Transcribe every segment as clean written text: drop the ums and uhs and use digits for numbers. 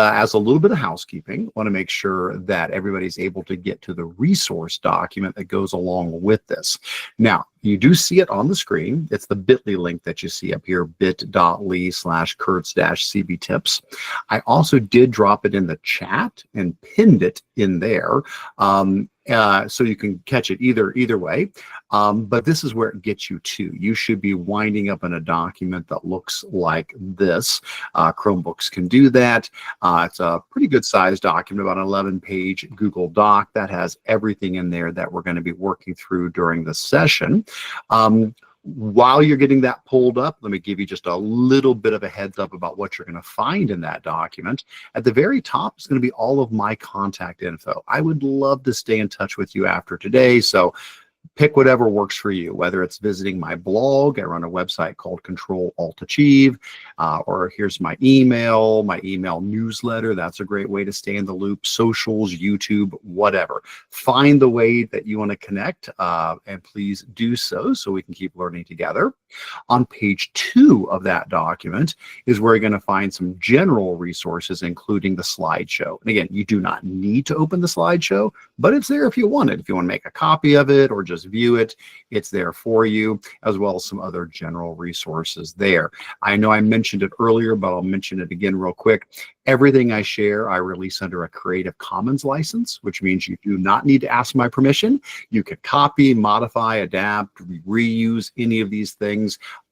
As a little bit of housekeeping, want to make sure that everybody's able to get to the resource document that goes along with this. Now, you do see it on the screen. It's the bit.ly link that you see up here, bit.ly/Curts-CB-tips. I also did drop it in the chat and pinned it in there. So you can catch it either way. But this is where it gets you to. You should be winding up in a document that looks like this. Chromebooks can do that. It's a pretty good sized document, about an 11-page Google Doc that has everything in there that we're going to be working through during the session. While you're getting that pulled up, let me give you just a little bit of a heads up about what you're going to find in that document. At the very top is going to be all of my contact info. I would love to stay in touch with you after today, so pick whatever works for you, whether it's visiting my blog. I run a website called Control Alt Achieve, or here's my email newsletter. That's a great way to stay in the loop. Socials, YouTube, whatever. Find the way that you want to connect, and please do so we can keep learning together. On page 2 of that document is where you're going to find some general resources, including the slideshow. And again, you do not need to open the slideshow, but it's there if you want it. If you want to make a copy of it or just view it, it's there for you, as well as some other general resources there. I know I mentioned it earlier, but I'll mention it again real quick. Everything I share, I release under a Creative Commons license, which means you do not need to ask my permission. You can copy, modify, adapt, reuse any of these things.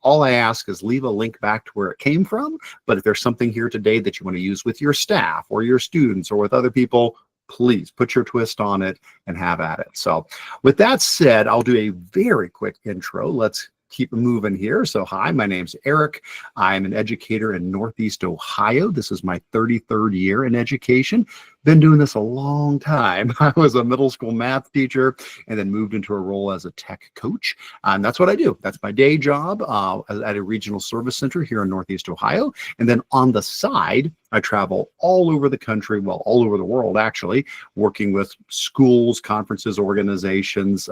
All I ask is leave a link back to where it came from. But if there's something here today that you want to use with your staff or your students or with other people, please put your twist on it and have at it. So with that said, I'll do a very quick intro. Let's keep moving here. So hi, my name's Eric. I'm an educator in Northeast Ohio. This is my 33rd year in education. Been doing this a long time. I was a middle school math teacher and then moved into a role as a tech coach. And that's what I do. That's my day job at a regional service center here in Northeast Ohio. And then on the side, I travel all over the country, well, all over the world, actually, working with schools, conferences, organizations,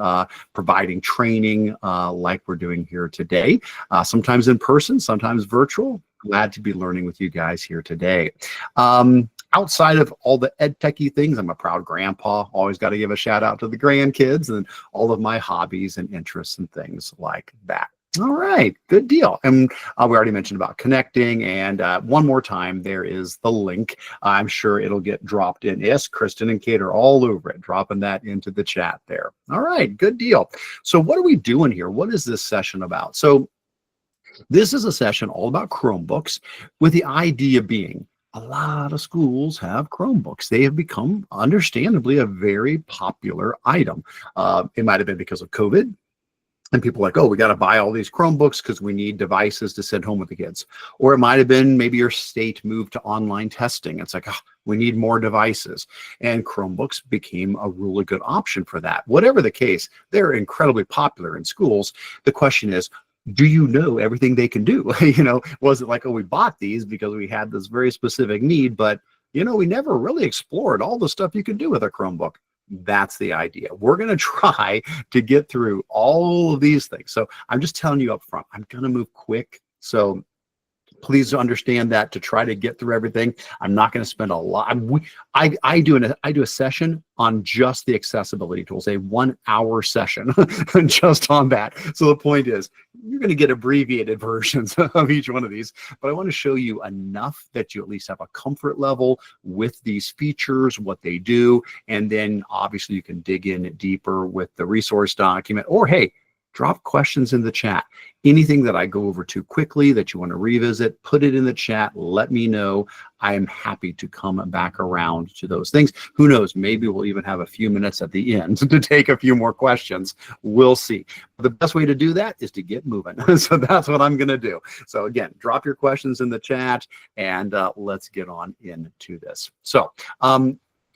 providing training like we're doing here today, sometimes in person, sometimes virtual. Glad to be learning with you guys here today. Outside of all the ed techie things, I'm a proud grandpa. Always got to give a shout out to the grandkids and all of my hobbies and interests and things like that. All right, good deal. And we already mentioned about connecting. And one more time, there is the link. I'm sure it'll get dropped in. Yes, Kristen and Kate are all over it, dropping that into the chat there. All right, good deal. So what are we doing here? What is this session about? So this is a session all about Chromebooks, with the idea being a lot of schools have Chromebooks. They have become, understandably, a very popular item. It might have been because of COVID. And people are like, oh, we got to buy all these Chromebooks because we need devices to send home with the kids. Or it might have been maybe your state moved to online testing. It's like, oh, we need more devices. And Chromebooks became a really good option for that. Whatever the case, they're incredibly popular in schools. The question is, do you know everything they can do? You know, was it like, oh, we bought these because we had this very specific need, but, you know, we never really explored all the stuff you can do with a Chromebook. That's the idea. We're going to try to get through all of these things. So I'm just telling you up front, I'm going to move quick. So please understand that to try to get through everything, I'm not going to spend a lot. I do a session on just the accessibility tools, a 1-hour session just on that. So the point is, you're going to get abbreviated versions of each one of these, but I want to show you enough that you at least have a comfort level with these features, what they do, and then obviously you can dig in deeper with the resource document, or hey, drop questions in the chat. Anything that I go over too quickly that you want to revisit, put it in the chat. Let me know. I am happy to come back around to those things. Who knows? Maybe we'll even have a few minutes at the end to take a few more questions. We'll see. The best way to do that is to get moving. So that's what I'm going to do. So again, drop your questions in the chat and let's get on into this. So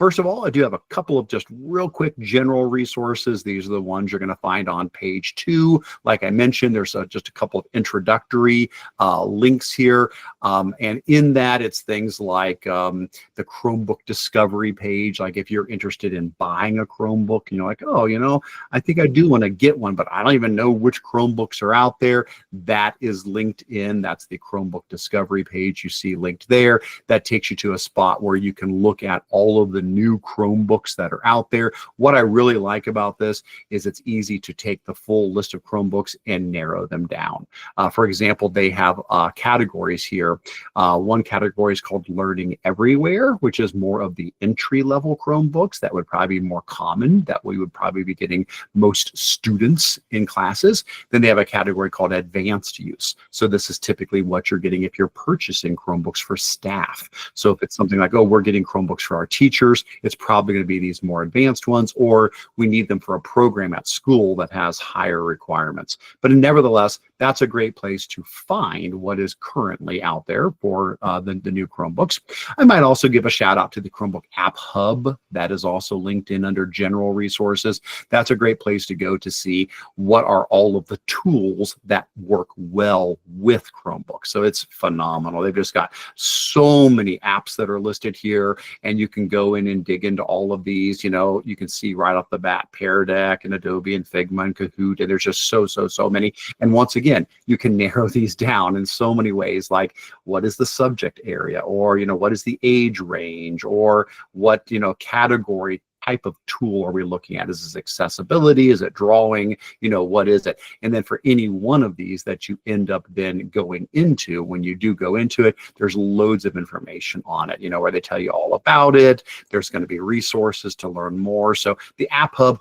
First of all, I do have a couple of just real quick general resources. These are the ones you're going to find on page 2. Like I mentioned, there's just a couple of introductory links here. And in that, it's things like the Chromebook discovery page. Like if you're interested in buying a Chromebook, like, oh, I think I do want to get one, but I don't even know which Chromebooks are out there. That is linked in. That's the Chromebook discovery page you see linked there. That takes you to a spot where you can look at all of the new Chromebooks that are out there. What I really like about this is it's easy to take the full list of Chromebooks and narrow them down. For example, they have categories here. One category is called Learning Everywhere, which is more of the entry-level Chromebooks. That would probably be more common, that we would probably be getting most students in classes. Then they have a category called Advanced Use. So this is typically what you're getting if you're purchasing Chromebooks for staff. So if it's something like, oh, we're getting Chromebooks for our teachers, it's probably going to be these more advanced ones, or we need them for a program at school that has higher requirements. But nevertheless, that's a great place to find what is currently out there for the new Chromebooks. I might also give a shout out to the Chromebook App Hub. That is also linked in under general resources. That's a great place to go to see what are all of the tools that work well with Chromebooks. So it's phenomenal. They've just got so many apps that are listed here, and you can go in and dig into all of these. You can see right off the bat Pear Deck and Adobe and Figma and Kahoot, and there's just so many. And once again, you can narrow these down in so many ways, like what is the subject area, or what is the age range, or what category type of tool are we looking at? Is this accessibility? Is it drawing? What is it? And then for any one of these that you end up then going into, when you do go into it, there's loads of information on it, where they tell you all about it. There's going to be resources to learn more. So the App Hub,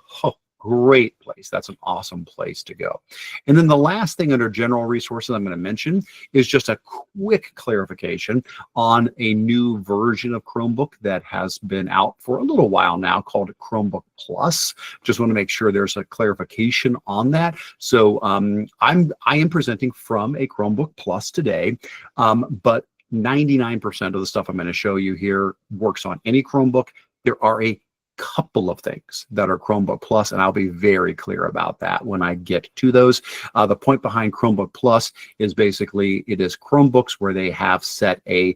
great place. That's an awesome place to go. And then the last thing under general resources I'm going to mention is just a quick clarification on a new version of Chromebook that has been out for a little while now called Chromebook Plus. Just want to make sure there's a clarification on that. So I am presenting from a Chromebook Plus today, but 99% of the stuff I'm going to show you here works on any Chromebook. There are a couple of things that are Chromebook Plus, and I'll be very clear about that when I get to those. The point behind Chromebook Plus is basically it is Chromebooks where they have set a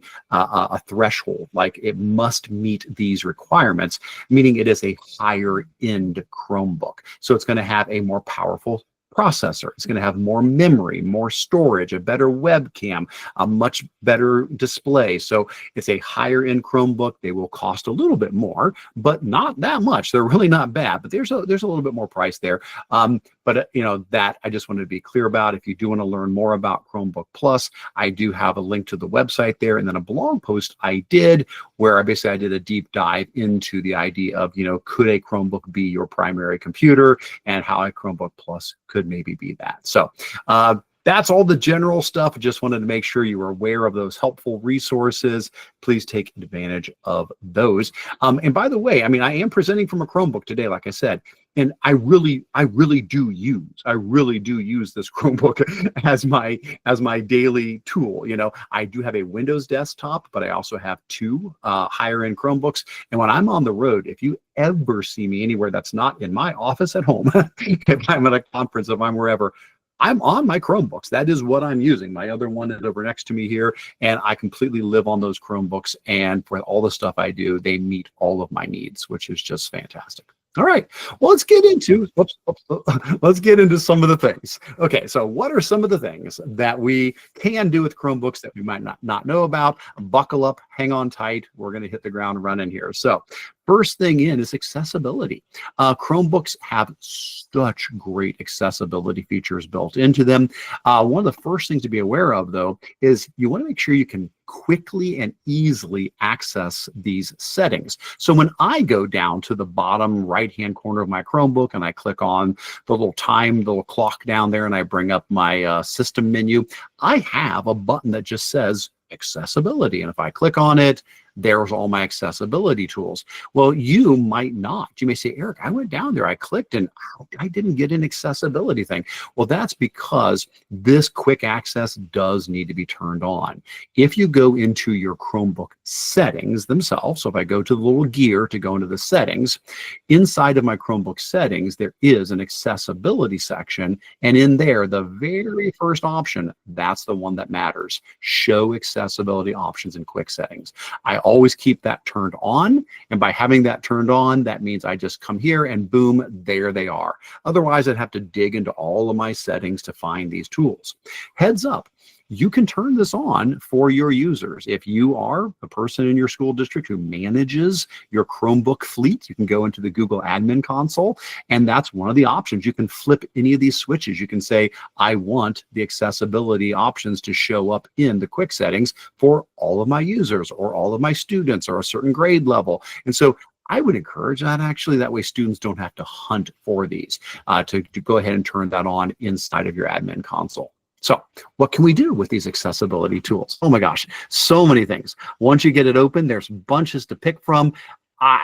threshold, like it must meet these requirements, meaning it is a higher end Chromebook. So it's going to have a more powerful processor. It's going to have more memory, more storage, a better webcam, a much better display. So it's a higher end Chromebook. They will cost a little bit more, but not that much. They're really not bad, but there's a little bit more price there. But that I just wanted to be clear about. If you do want to learn more about Chromebook Plus, I do have a link to the website there, and then a blog post I did where I did a deep dive into the idea of, could a Chromebook be your primary computer, and how a Chromebook Plus could maybe be that. So that's all the general stuff. I just wanted to make sure you were aware of those helpful resources. Please take advantage of those. And by the way, I am presenting from a Chromebook today, like I said, and I really do use this Chromebook as my daily tool. I do have a Windows desktop, but I also have two higher end Chromebooks. And when I'm on the road, if you ever see me anywhere that's not in my office at home, if I'm at a conference, if I'm wherever, I'm on my Chromebooks. That is what I'm using. My other one is over next to me here, and I completely live on those Chromebooks. And for all the stuff I do, they meet all of my needs, which is just fantastic. All right, well, let's get into some of the things. Okay, so what are some of the things that we can do with Chromebooks that we might not know about? Buckle up, hang on tight. We're going to hit the ground running here. So first thing in is accessibility. Chromebooks have such great accessibility features built into them. One of the first things to be aware of, though, is you want to make sure you can quickly and easily access these settings. So when I go down to the bottom right-hand corner of my Chromebook and I click on the little clock down there, and I bring up my system menu, I have a button that just says accessibility. And if I click on it, there's all my accessibility tools. Well, you might not. You may say, Eric, I went down there, I clicked, and I didn't get an accessibility thing. Well, that's because this quick access does need to be turned on. If you go into your Chromebook settings themselves, so if I go to the little gear to go into the settings, inside of my Chromebook settings, there is an accessibility section. And in there, the very first option, that's the one that matters. Show accessibility options in quick settings. I always keep that turned on. And by having that turned on, that means I just come here and boom, there they are. Otherwise, I'd have to dig into all of my settings to find these tools. Heads up. You can turn this on for your users. If you are a person in your school district who manages your Chromebook fleet, you can go into the Google Admin Console, and that's one of the options. You can flip any of these switches. You can say, I want the accessibility options to show up in the quick settings for all of my users or all of my students or a certain grade level. And so I would encourage that actually. That way students don't have to hunt for these, to go ahead and turn that on inside of your admin console. So what can we do with these accessibility tools? Oh my gosh, so many things. Once you get it open, there's bunches to pick from.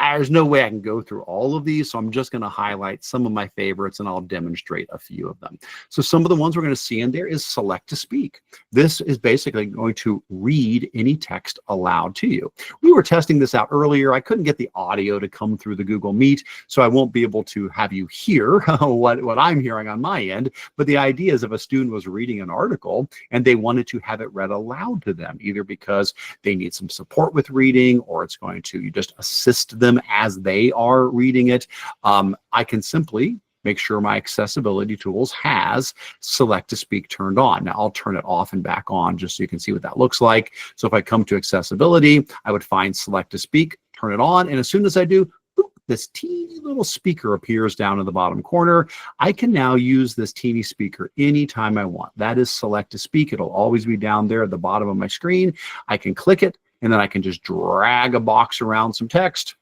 There's no way I can go through all of these, so I'm just going to highlight some of my favorites and I'll demonstrate a few of them. So some of the ones we're going to see in there is select to speak. This is basically going to read any text aloud to you. We were testing this out earlier. I couldn't get the audio to come through the Google Meet, so I won't be able to have you hear what I'm hearing on my end. But the idea is if a student was reading an article and they wanted to have it read aloud to them, either because they need some support with reading or it's going to just assist them as they are reading it, I can simply make sure my accessibility tools has select to speak turned on. Now I'll turn it off and back on just so you can see what that looks like. So if I come to accessibility, I would find select to speak, turn it on, and as soon as I do, boop, this teeny little speaker appears down in the bottom corner. I can now use this teeny speaker anytime I want. That is select to speak. It'll always be down there at the bottom of my screen. I can click it, and then I can just drag a box around some text,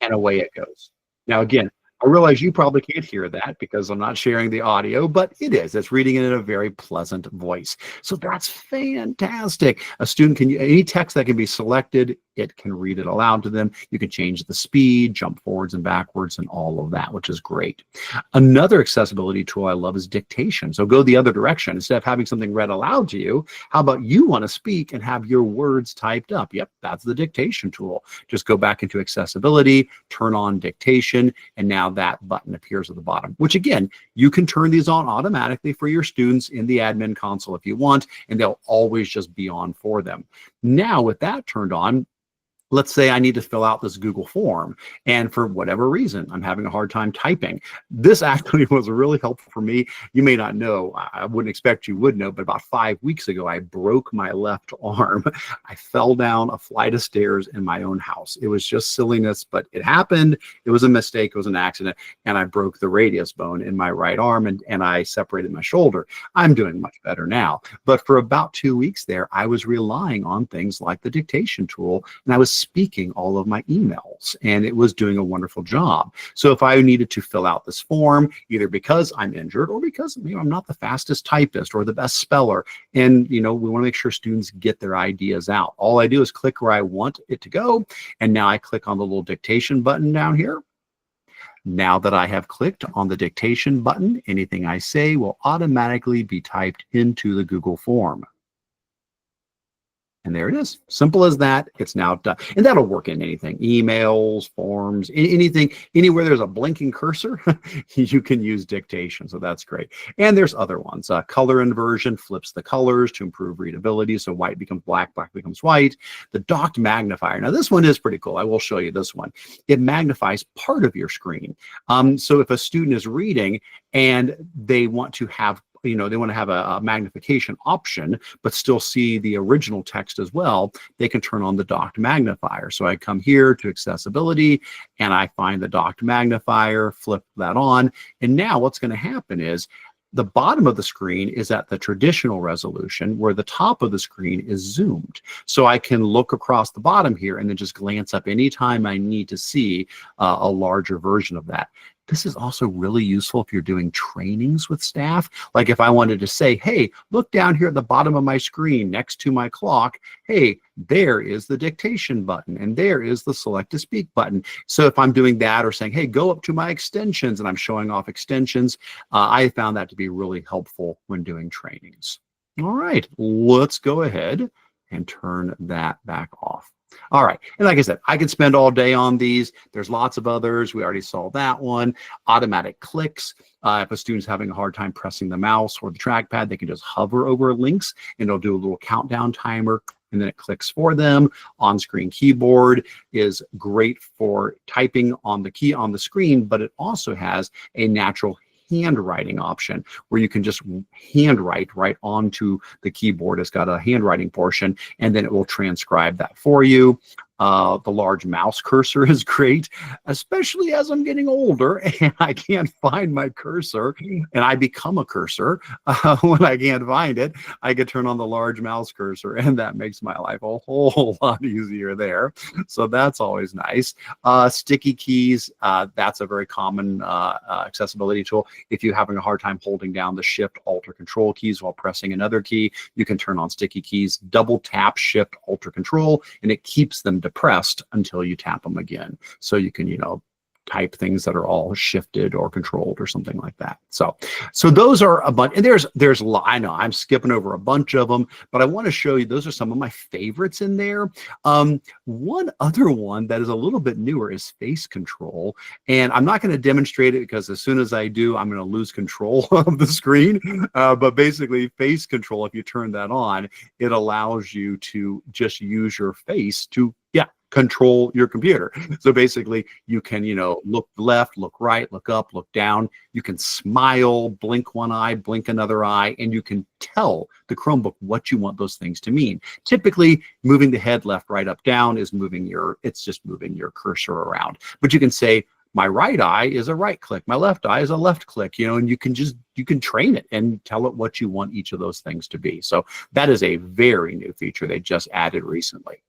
and away it goes. Now, again, I realize you probably can't hear that because I'm not sharing the audio, but it is. It's reading it in a very pleasant voice. So that's fantastic. A student can, any text that can be selected, it can read it aloud to them. You can change the speed, jump forwards and backwards, and all of that, which is great. Another accessibility tool I love is dictation. So go the other direction. Instead of having something read aloud to you, how about you want to speak and have your words typed up? Yep, that's the dictation tool. Just go back into accessibility, turn on dictation, and now that button appears at the bottom, which again, you can turn these on automatically for your students in the admin console if you want, and they'll always just be on for them. Now with that turned on, let's say I need to fill out this Google form, and for whatever reason, I'm having a hard time typing. This actually was really helpful for me. You may not know, I wouldn't expect you would know, but about 5 weeks ago, I broke my left arm. I fell down a flight of stairs in my own house. It was just silliness, but it happened. It was a mistake. It was an accident, and I broke the radius bone in my right arm, and I separated my shoulder. I'm doing much better now. But for about 2 weeks there, I was relying on things like the dictation tool, and I was speaking all of my emails, and it was doing a wonderful job. So if I needed to fill out this form, either because I'm injured or because I'm not the fastest typist or the best speller, and we want to make sure students get their ideas out. All I do is click where I want it to go, and now I click on the little dictation button down here. Now that I have clicked on the dictation button, anything I say will automatically be typed into the Google form. And there it is. Simple as that. It's now done. And that'll work in anything. Emails, forms, anything, anywhere there's a blinking cursor, you can use dictation. So that's great. And there's other ones. Color inversion flips the colors to improve readability. So white becomes black, black becomes white. The docked magnifier. Now this one is pretty cool. I will show you this one. It magnifies part of your screen. So if a student is reading and they want to have they want to have a magnification option, but still see the original text as well, they can turn on the docked magnifier. So I come here to accessibility and I find the docked magnifier, flip that on. And now what's going to happen is the bottom of the screen is at the traditional resolution where the top of the screen is zoomed. So I can look across the bottom here and then just glance up anytime I need to see a larger version of that. This is also really useful if you're doing trainings with staff. Like if I wanted to say, hey, look down here at the bottom of my screen next to my clock. Hey, there is the dictation button and there is the select to speak button. So if I'm doing that or saying, hey, go up to my extensions and I'm showing off extensions, I found that to be really helpful when doing trainings. All right, let's go ahead and turn that back off. All right, and like I said, I could spend all day on these. There's lots of others. We already saw that one. Automatic clicks. If a student's having a hard time pressing the mouse or the trackpad, they can just hover over links and it'll do a little countdown timer and then it clicks for them. On-screen keyboard is great for typing on the key on the screen, but it also has a natural handwriting option where you can just handwrite right onto the keyboard. It's got a handwriting portion and then it will transcribe that for you. The large mouse cursor is great, especially as I'm getting older and I can't find my cursor and I become a cursor. When I can't find it, I can turn on the large mouse cursor and that makes my life a whole lot easier there. So that's always nice. Sticky keys, that's a very common accessibility tool. If you're having a hard time holding down the Shift, Alt, or Control keys while pressing another key, you can turn on sticky keys, double tap Shift, Alt, or Control, and it keeps them depressed until you tap them again. So you can, type things that are all shifted or controlled or something like that. So those are a bunch, and there's a lot. I know I'm skipping over a bunch of them, but I want to show you, those are some of my favorites in there. One other one that is a little bit newer is face control. And I'm not going to demonstrate it because as soon as I do, I'm going to lose control of the screen. But basically face control, if you turn that on, it allows you to just use your face to, control your computer. So basically you can, look left, look right, look up, look down. You can smile, blink one eye, blink another eye, and you can tell the Chromebook what you want those things to mean. Typically moving the head left, right, up, down is it's just moving your cursor around. But you can say, my right eye is a right click, my left eye is a left click, and you can train it and tell it what you want each of those things to be. So that is a very new feature they just added recently.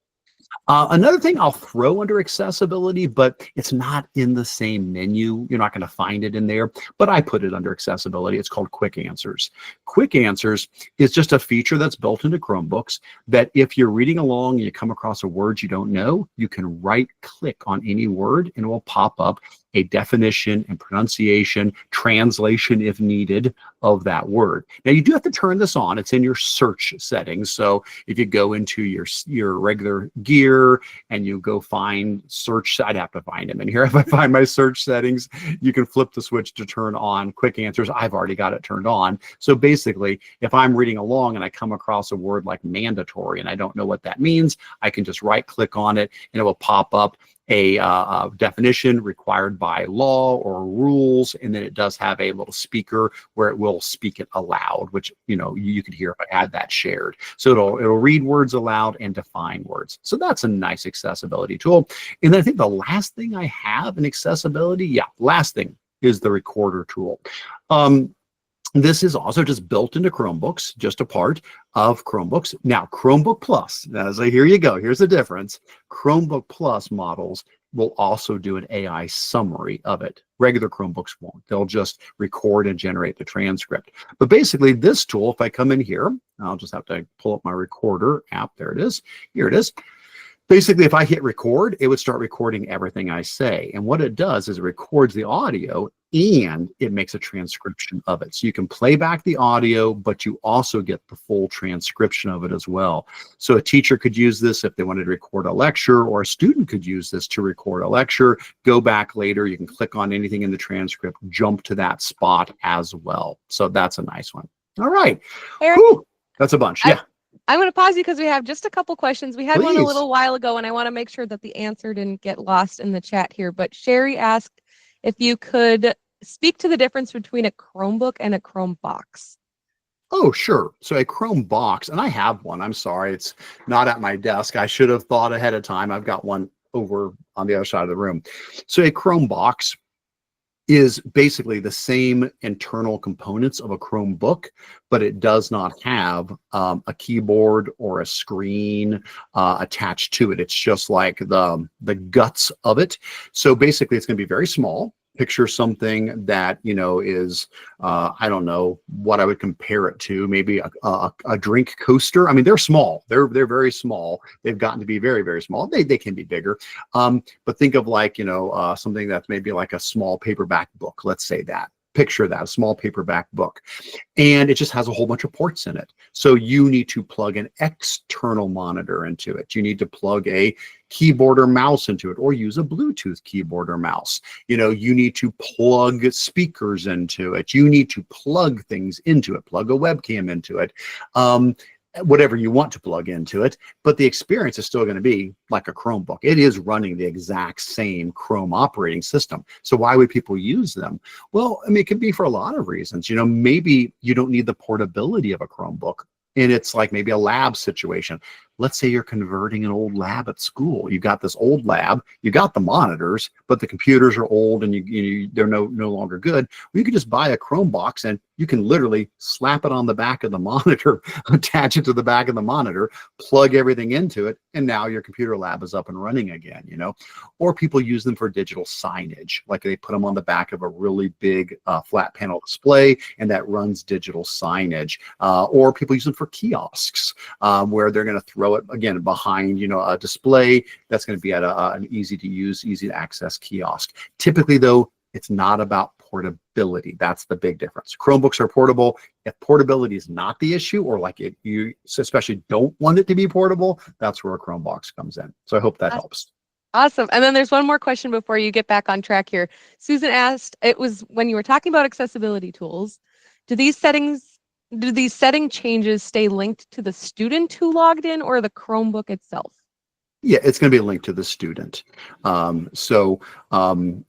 Another thing I'll throw under accessibility, but it's not in the same menu. You're not going to find it in there, but I put it under accessibility. It's called Quick Answers. Quick Answers is just a feature that's built into Chromebooks that if you're reading along and you come across a word you don't know, you can right click on any word and it will pop up a definition and pronunciation, translation if needed, of that word. Now you do have to turn this on. It's in your search settings. So if you go into your regular gear and you go find search, I'd have to find them in here. If I find my search settings, you can flip the switch to turn on Quick Answers. I've already got it turned on. So basically, if I'm reading along and I come across a word like mandatory and I don't know what that means, I can just right click on it and it will pop up a definition required by law or rules, and then it does have a little speaker where it will speak it aloud, which you could hear if I had that shared. So it'll read words aloud and define words. So that's a nice accessibility tool. And then I think the last thing I have in accessibility, last thing is the recorder tool. This is also just built into Chromebooks, just a part of Chromebooks. Now, Chromebook Plus, here you go. Here's the difference. Chromebook Plus models will also do an AI summary of it. Regular Chromebooks won't. They'll just record and generate the transcript. But basically, this tool, if I come in here, I'll just have to pull up my recorder app. There it is. Here it is. Basically, if I hit record, it would start recording everything I say. And what it does is it records the audio and it makes a transcription of it. So you can play back the audio, but you also get the full transcription of it as well. So a teacher could use this if they wanted to record a lecture, or a student could use this to record a lecture, go back later, you can click on anything in the transcript, jump to that spot as well. So that's a nice one. All right. Eric, that's a bunch. I'm going to pause you because we have just a couple questions. We had Please. one a little while ago, and I want to make sure that the answer didn't get lost in the chat here. But Sherry asked if you could speak to the difference between a Chromebook and a Chromebox. Oh, sure. So a Chromebox, and I have one. I'm sorry, it's not at my desk. I should have thought ahead of time. I've got one over on the other side of the room. So a Chromebox is basically the same internal components of a Chromebook, but it does not have a keyboard or a screen attached to it. It's just like the guts of it. So basically, it's going to be very small. Picture something that, you know, is, I don't know what I would compare it to, maybe a drink coaster. I mean, they're small. They're very small. They've gotten to be very, very small. They can be bigger. But think of like, you know, something that's maybe like a small paperback book. Let's say that. Picture that, a small paperback book. And it just has a whole bunch of ports in it. So you need to plug an external monitor into it. You need to plug a keyboard or mouse into it, or use a Bluetooth keyboard or mouse. You know, you need to plug speakers into it. You need to plug things into it, plug a webcam into it. Whatever you want to plug into it, but the experience is still going to be like a Chromebook. It is running the exact same Chrome operating system. So why would people use them? Well, I mean, it could be for a lot of reasons. You know, maybe you don't need the portability of a Chromebook, and it's like maybe a lab situation. Let's say you're converting an old lab at school. You got this old lab, you got the monitors, but the computers are old and they're no longer good. Well, you could just buy a Chromebox and you can literally slap it on the back of the monitor, attach it to the back of the monitor, plug everything into it, and now your computer lab is up and running again, you know? Or people use them for digital signage, like they put them on the back of a really big flat panel display, and that runs digital signage. Or people use them for kiosks, where they're going to throw it again behind, you know, a display that's going to be at an easy to use, easy to access kiosk. Typically though, it's not about portability. That's the big difference. Chromebooks are portable. If portability is not the issue, or like you especially don't want it to be portable, that's where a Chromebox comes in. So I hope that helps. Awesome. And then there's one more question before you get back on track here. Susan asked, it was when you were talking about accessibility tools, do these setting changes stay linked to the student who logged in or the Chromebook itself? Yeah, it's going to be linked to the student.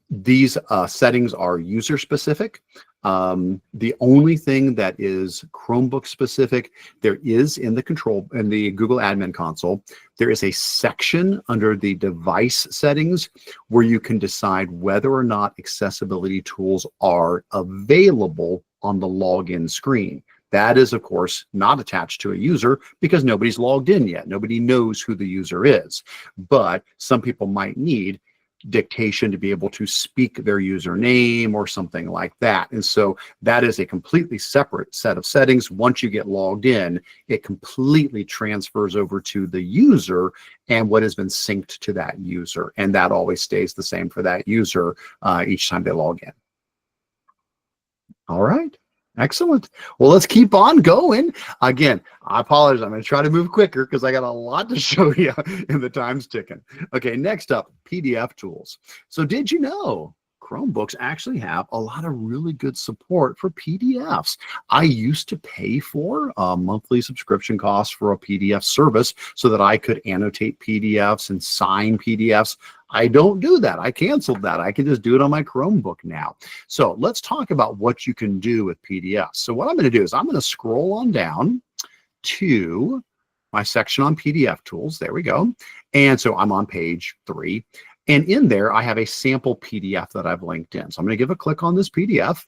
These settings are user specific. The only thing that is Chromebook specific, there is in the Google Admin Console, there is a section under the device settings where you can decide whether or not accessibility tools are available on the login screen. That is, of course, not attached to a user because nobody's logged in yet. Nobody knows who the user is. But some people might need dictation to be able to speak their username or something like that. And so that is a completely separate set of settings. Once you get logged in, it completely transfers over to the user and what has been synced to that user. And that always stays the same for that user each time they log in. All right. Excellent. Well, let's keep on going. Again, I apologize. I'm going to try to move quicker because I got a lot to show you and the time's ticking. Okay, next up, PDF tools. So did you know Chromebooks actually have a lot of really good support for PDFs? I used to pay for a monthly subscription cost for a PDF service so that I could annotate PDFs and sign PDFs. I don't do that. I canceled that. I can just do it on my Chromebook now. So let's talk about what you can do with PDFs. So what I'm going to do is I'm going to scroll on down to my section on PDF tools. There we go. And so I'm on page 3. And in there, I have a sample PDF that I've linked in. So I'm going to give a click on this PDF.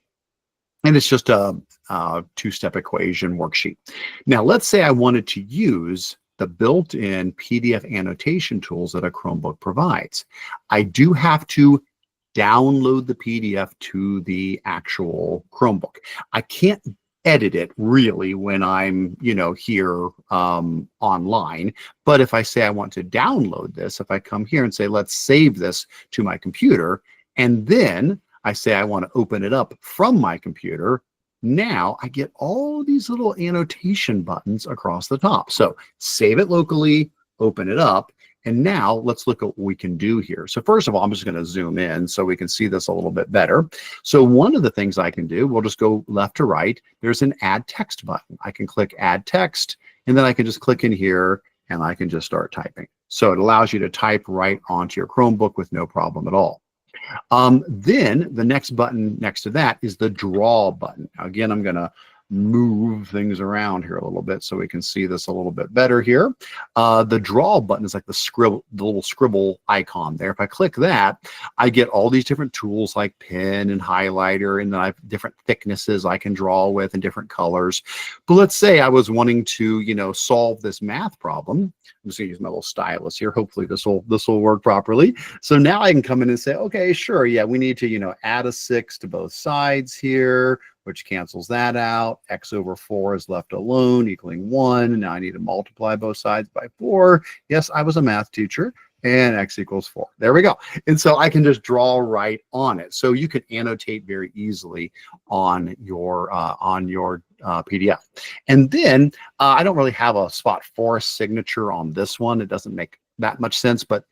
And it's just a two-step equation worksheet. Now, let's say I wanted to use the built-in PDF annotation tools that a Chromebook provides. I do have to download the PDF to the actual Chromebook. I can't edit it really when I'm, you know, here online. But if I say I want to download this, if I come here and say, let's save this to my computer, and then I say I want to open it up from my computer, now I get all these little annotation buttons across the top. So save it locally, open it up, and now let's look at what we can do here. So first of all, I'm just going to zoom in so we can see this a little bit better. So one of the things I can do, we'll just go left to right. There's an add text button. I can click add text, and then I can just click in here and I can just start typing. So it allows you to type right onto your Chromebook with no problem at all. Then the next button next to that is the draw button. Now, again, I'm going to move things around here a little bit so we can see this a little bit better here. The draw button is like the little scribble icon there. If I click that, I get all these different tools like pen and highlighter, and then I have different thicknesses I can draw with and different colors. But let's say I was wanting to, solve this math problem. I'm just gonna use my little stylus here. Hopefully this will work properly. So now I can come in and say, okay, sure, yeah, we need to, add a 6 to both sides here, which cancels that out. X over 4 is left alone, equaling 1. Now I need to multiply both sides by 4. Yes, I was a math teacher. And X equals 4. There we go. And so I can just draw right on it. So you can annotate very easily on your PDF. And then I don't really have a spot for a signature on this one. It doesn't make that much sense, but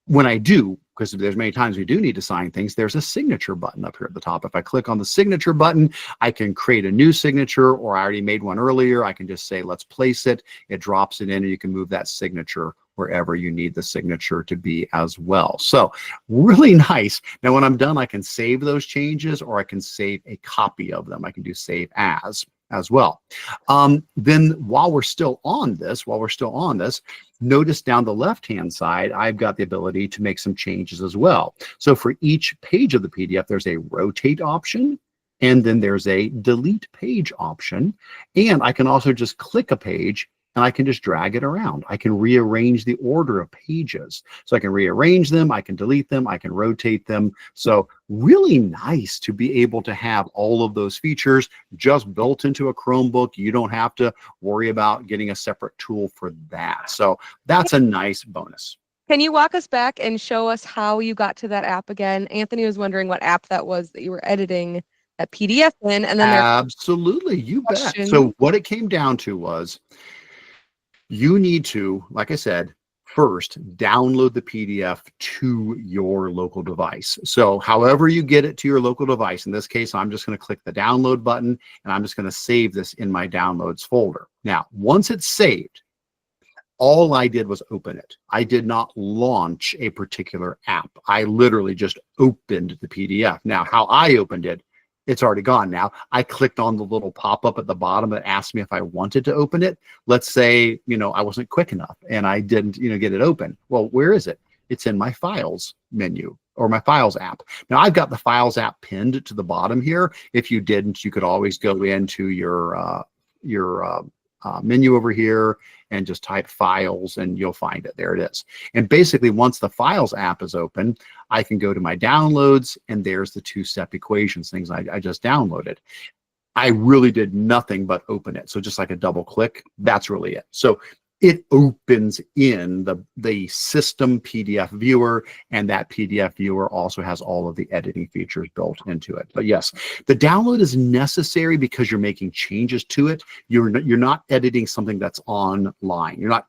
when I do, because there's many times we do need to sign things, there's a signature button up here at the top. If I click on the signature button, I can create a new signature, or I already made one earlier. I can just say, let's place it. It drops it in, and you can move that signature wherever you need the signature to be as well. So really nice. Now, when I'm done, I can save those changes, or I can save a copy of them. I can do save as well. Then while we're still on this, notice down the left-hand side, I've got the ability to make some changes as well. So for each page of the PDF, there's a rotate option, and then there's a delete page option. And I can also just click a page and I can just drag it around. I can rearrange the order of pages. So I can rearrange them, I can delete them, I can rotate them. So really nice to be able to have all of those features just built into a Chromebook. You don't have to worry about getting a separate tool for that. So that's a nice bonus. Can you walk us back and show us how you got to that app again? Anthony was wondering what app that was that you were editing that PDF in, and then absolutely, you bet. So what it came down to was, you need to, like I said, first download the PDF to your local device. So however you get it to your local device, in this case, I'm just going to click the download button, and I'm just going to save this in my downloads folder. Now, once it's saved, all I did was open it. I did not launch a particular app. I literally just opened the PDF. Now, how I opened it, it's already gone now. I clicked on the little pop-up at the bottom that asked me if I wanted to open it. Let's say, I wasn't quick enough and I didn't, get it open. Well, where is it? It's in my Files menu, or my Files app. Now, I've got the Files app pinned to the bottom here. If you didn't, you could always go into your menu over here and just type Files, and you'll find it. There it is. And basically, once the Files app is open, I can go to my downloads, and there's the two-step equations things I just downloaded. I really did nothing but open it. So just like a double click, that's really it. So it opens in the system PDF viewer, and that PDF viewer also has all of the editing features built into it. But yes, the download is necessary because you're making changes to it. You're not editing something that's online. You're not,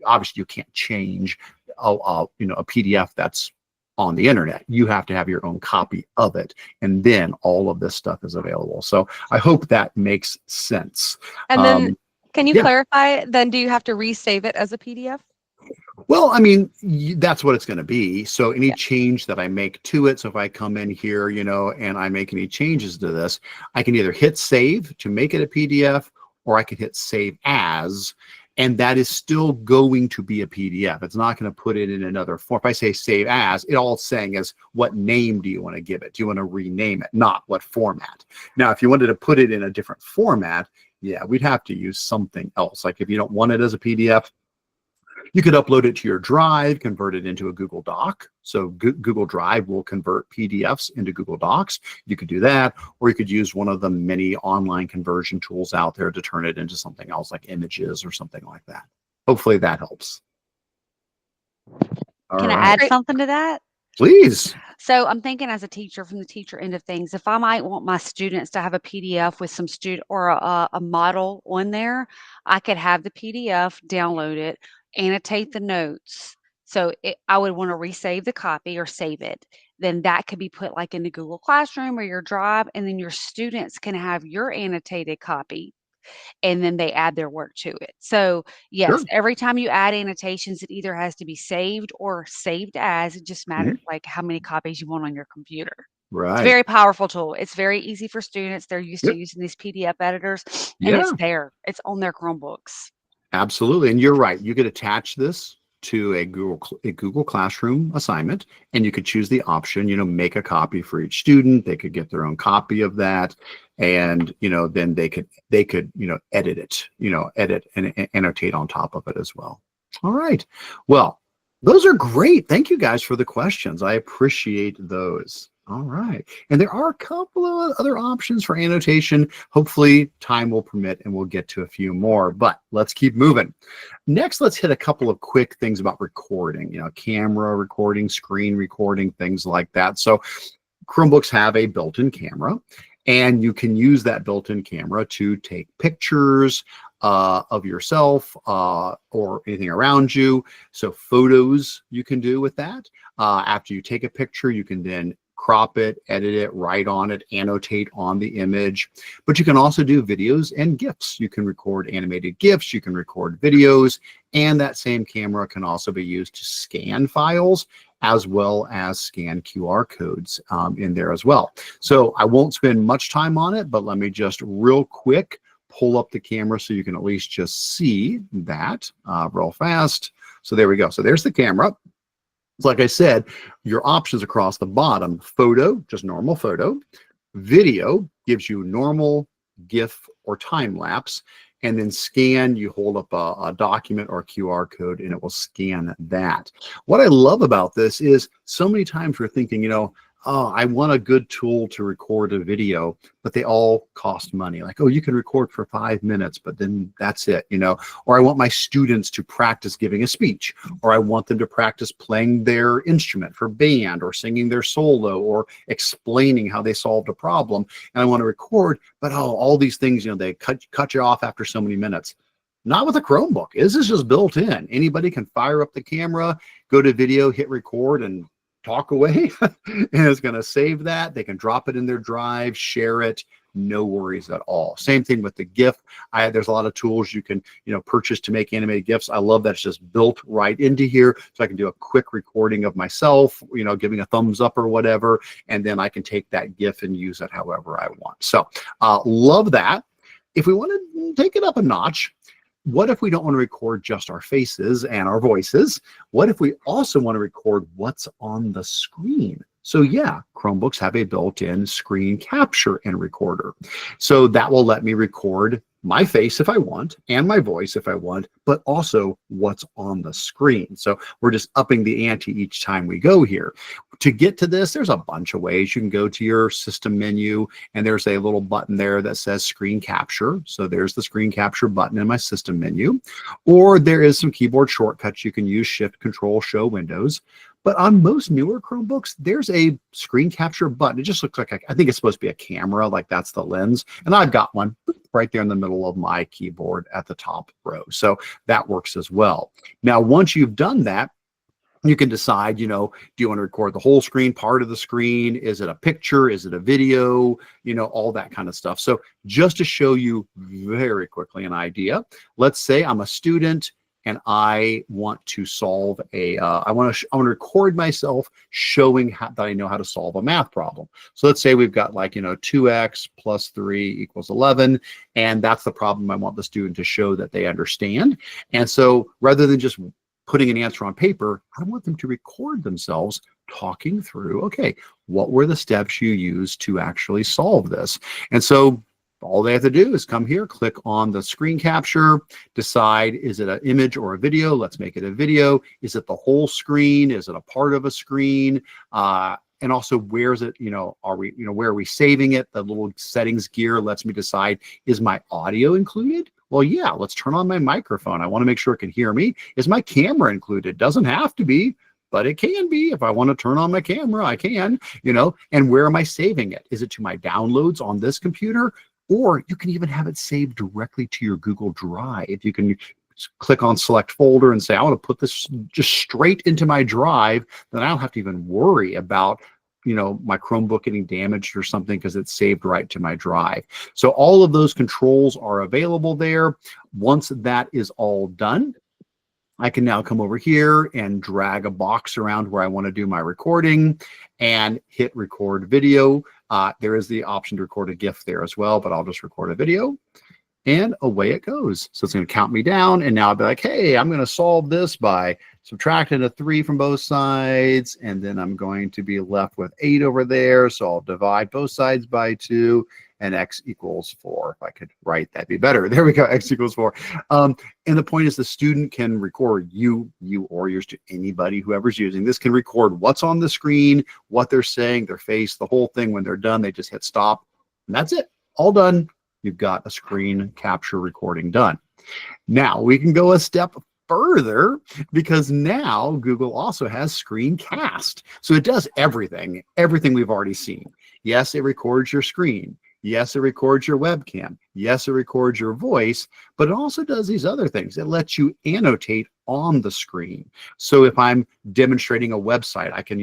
obviously you can't change a PDF that's on the internet. You have to have your own copy of it, and then all of this stuff is available. So I hope that makes sense. And then can you clarify, then do you have to resave it as a PDF? Well, I mean, that's what it's going to be. So any change that I make to it, so if I come in here, and I make any changes to this, I can either hit save to make it a PDF, or I can hit save as, and that is still going to be a PDF. It's not going to put it in another form. If I say save as, it all it's saying is, what name do you want to give it? Do you want to rename it? Not what format. Now, if you wanted to put it in a different format, yeah, we'd have to use something else. Like if you don't want it as a PDF, you could upload it to your Drive, convert it into a Google Doc. So Google Drive will convert PDFs into Google Docs. You could do that, or you could use one of the many online conversion tools out there to turn it into something else, like images or something like that. Hopefully that helps. Can I add something to that? Please. So I'm thinking, as a teacher, from the teacher end of things, if I might want my students to have a PDF with some student or a model on there, I could have the PDF, download it, annotate the notes. So I would want to resave the copy or save it. Then that could be put like in the Google Classroom or your Drive, and then your students can have your annotated copy, and then they add their work to it. So yes, Sure. every time you add annotations, it either has to be saved or saved as. It just matters like how many copies you want on your computer. It's a Right. very powerful tool. It's very easy for students. They're used to Yep. using these PDF editors, and Yeah. it's there. It's on their Chromebooks. Absolutely. And you're right. You could attach this to a Google Classroom assignment, and you could choose the option, make a copy for each student. They could get their own copy of that. And, then they could, edit it, edit and annotate on top of it as well. All right. Well, those are great. Thank you guys for the questions. I appreciate those. All right. And there are a couple of other options for annotation. Hopefully time will permit and we'll get to a few more, but let's keep moving. Next, let's hit a couple of quick things about recording, camera recording, screen recording, things like that. So Chromebooks have a built-in camera, and you can use that built-in camera to take pictures of yourself or anything around you. So photos you can do with that. After you take a picture, you can then crop it, edit it, write on it, annotate on the image. But you can also do videos and GIFs. You can record animated GIFs, you can record videos, and that same camera can also be used to scan files as well as scan QR codes in there as well. So I won't spend much time on it, but let me just real quick pull up the camera so you can at least just see that real fast. So there we go. So there's the camera. Like I said, your options across the bottom: photo, just normal photo; video gives you normal, GIF, or time lapse; and then scan, you hold up a document or a QR code and it will scan that. What I love about this is so many times we're thinking, oh, I want a good tool to record a video, but they all cost money. Like, oh, you can record for 5 minutes, but then that's it, or I want my students to practice giving a speech, or I want them to practice playing their instrument for band or singing their solo or explaining how they solved a problem. And I want to record, but all these things, they cut you off after so many minutes. Not with a Chromebook. This is just built in. Anybody can fire up the camera, go to video, hit record, and talk away, and it's going to save that. They can drop it in their drive, share it, no worries at all. Same thing with the GIF. There's a lot of tools you can purchase to make animated GIFs. I love that it's just built right into here, so I can do a quick recording of myself, giving a thumbs up or whatever, and then I can take that GIF and use it however I want. So love that. If we want to take it up a notch, what if we don't want to record just our faces and our voices? What if we also want to record what's on the screen? So yeah, Chromebooks have a built-in screen capture and recorder. So that will let me record my face if I want and my voice if I want, but also what's on the screen. So we're just upping the ante each time we go here. To get to this, there's a bunch of ways. You can go to your system menu and there's a little button there that says screen capture. So there's the screen capture button in my system menu. Or there is some keyboard shortcuts you can use: Shift, Control, Show Windows. But on most newer Chromebooks, there's a screen capture button. It just looks like, I think it's supposed to be a camera, like that's the lens. And I've got one right there in the middle of my keyboard at the top row. So that works as well. Now, once you've done that, you can decide, do you want to record the whole screen, part of the screen? Is it a picture? Is it a video? All that kind of stuff. So just to show you very quickly an idea, let's say I'm a student and I want to solve I want to record myself showing that I know how to solve a math problem. So let's say we've got 2x plus 3 equals 11, and that's the problem I want the student to show that they understand. And so rather than just putting an answer on paper, I want them to record themselves talking through, okay, what were the steps you used to actually solve this? And so all they have to do is come here, click on the screen capture, decide, is it an image or a video? Let's make it a video. Is it the whole screen? Is it a part of a screen? And also, where is it, where are we saving it? The little settings gear lets me decide, is my audio included? Well, yeah, let's turn on my microphone. I want to make sure it can hear me. Is my camera included? Doesn't have to be, but it can be. If I want to turn on my camera, I can, and where am I saving it? Is it to my downloads on this computer? Or you can even have it saved directly to your Google Drive. You can click on select folder and say, I want to put this just straight into my drive. Then I don't have to even worry about my Chromebook getting damaged or something, because it's saved right to my drive. So all of those controls are available there. Once that is all done, I can now come over here and drag a box around where I want to do my recording and hit record video. There is the option to record a GIF there as well, but I'll just record a video. And away it goes. So it's going to count me down. And now I'll be like, hey, I'm going to solve this by subtracting a 3 from both sides. And then I'm going to be left with 8 over there. So I'll divide both sides by 2. And x equals 4. If I could write, that'd be better. There we go, x equals 4. And the point is the student can record, you or yours, to anybody, whoever's using this, can record what's on the screen, what they're saying, their face, the whole thing. When they're done, they just hit stop. And that's it. All done. You've got a screen capture recording done. Now we can go a step further, because now Google also has screencast. So it does everything we've already seen. Yes, it records your screen. Yes, it records your webcam. Yes, it records your voice, but it also does these other things. It lets you annotate on the screen. So if I'm demonstrating a website, I can,